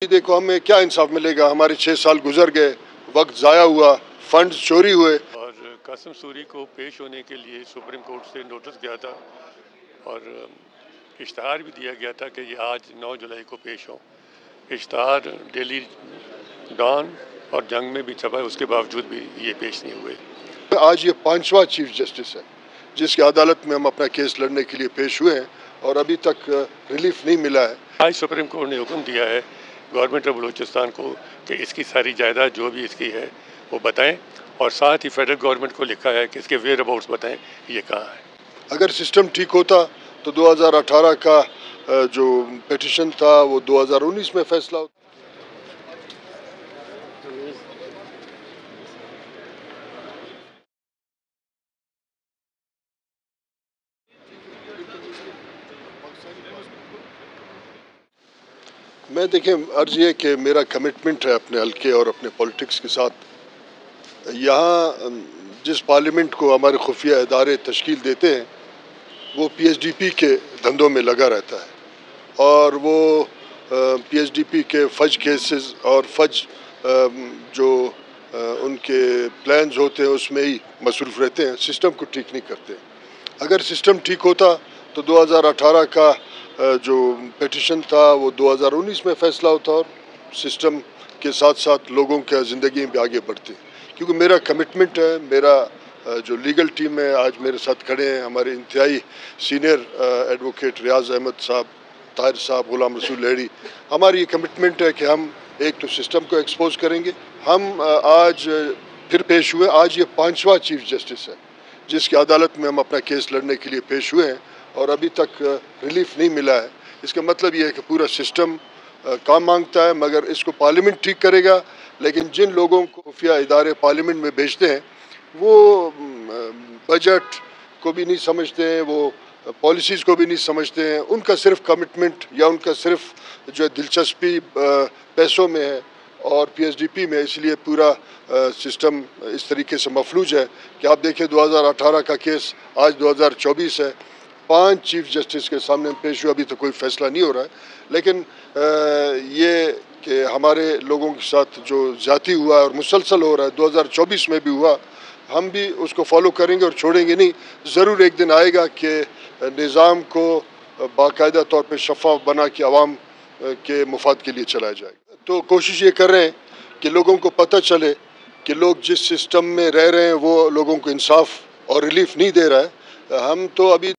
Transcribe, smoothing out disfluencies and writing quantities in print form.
देखो हमें क्या इंसाफ मिलेगा। हमारे 6 साल गुजर गए, वक्त ज़ाया हुआ, फंड चोरी हुए। और कासिम सूरी को पेश होने के लिए सुप्रीम कोर्ट से नोटिस गया था और इश्तहार भी दिया गया था कि ये आज 9 जुलाई को पेश हो। इश्तहार डेली डॉन और जंग में भी छपा है, उसके बावजूद भी ये पेश नहीं हुए। आज ये 5वां चीफ जस्टिस है जिसकी अदालत में हम अपना केस लड़ने के लिए पेश हुए हैं और अभी तक रिलीफ नहीं मिला है। आज सुप्रीम कोर्ट ने हुक्म दिया है गवर्नमेंट ऑफ बलूचिस्तान को कि इसकी सारी जायदाद जो भी इसकी है वो बताएं, और साथ ही फेडरल गवर्नमेंट को लिखा है कि इसके वेयर अबाउट्स बताएं ये कहाँ है। अगर सिस्टम ठीक होता तो 2018 का जो पिटीशन था वो 2019 में फैसला होता। मैं देखिए अर्ज़ ये कि मेरा कमिटमेंट है अपने हल्के और अपने पॉलिटिक्स के साथ। यहाँ जिस पार्लियामेंट को हमारे खुफिया इदारे तश्कील देते हैं वो PSDP के धंधों में लगा रहता है और वो PSDP के फज केसेस और फज जो उनके प्लान्स होते हैं उसमें ही मसरूफ़ रहते हैं, सिस्टम को ठीक नहीं करते। अगर सिस्टम ठीक होता तो 2018 का जो पिटीशन था वो 2019 में फैसला होता और सिस्टम के साथ साथ लोगों की ज़िंदगी भी आगे बढ़ती। क्योंकि मेरा कमिटमेंट है, मेरा जो लीगल टीम है आज मेरे साथ खड़े हैं, हमारे इंतहाई सीनियर एडवोकेट रियाज अहमद साहब, ताहिर साहब, गुलाम रसूल लहड़ी। हमारी ये कमिटमेंट है कि हम एक तो सिस्टम को एक्सपोज करेंगे। हम आज फिर पेश हुए, आज ये 5वां चीफ जस्टिस है जिसकी अदालत में हम अपना केस लड़ने के लिए पेश हुए हैं और अभी तक रिलीफ नहीं मिला है। इसका मतलब ये है कि पूरा सिस्टम काम मांगता है, मगर इसको पार्लियामेंट ठीक करेगा। लेकिन जिन लोगों को खुफिया इदारे पार्लियामेंट में भेजते हैं वो बजट को भी नहीं समझते हैं, वो पॉलिसीज़ को भी नहीं समझते हैं। उनका सिर्फ कमिटमेंट या उनका सिर्फ जो दिलचस्पी पैसों में है और PSDP में, इसलिए पूरा सिस्टम इस तरीके से मफलूज है कि आप देखिए 2018 का केस आज 2024 है, 5 चीफ जस्टिस के सामने पेश हुआ, अभी तो कोई फैसला नहीं हो रहा है। लेकिन ये कि हमारे लोगों के साथ जो ज़्यादती हुआ है और मुसलसल हो रहा है, 2024 में भी हुआ, हम भी उसको फॉलो करेंगे और छोड़ेंगे नहीं। ज़रूर एक दिन आएगा कि निज़ाम को बाकायदा तौर पे शफ़ाफ बना के आवाम के मुफाद के लिए चलाया जाएगा। तो कोशिश ये कर रहे हैं कि लोगों को पता चले कि लोग जिस सिस्टम में रह रहे हैं वो लोगों को इंसाफ और रिलीफ नहीं दे रहा है। हम तो अभी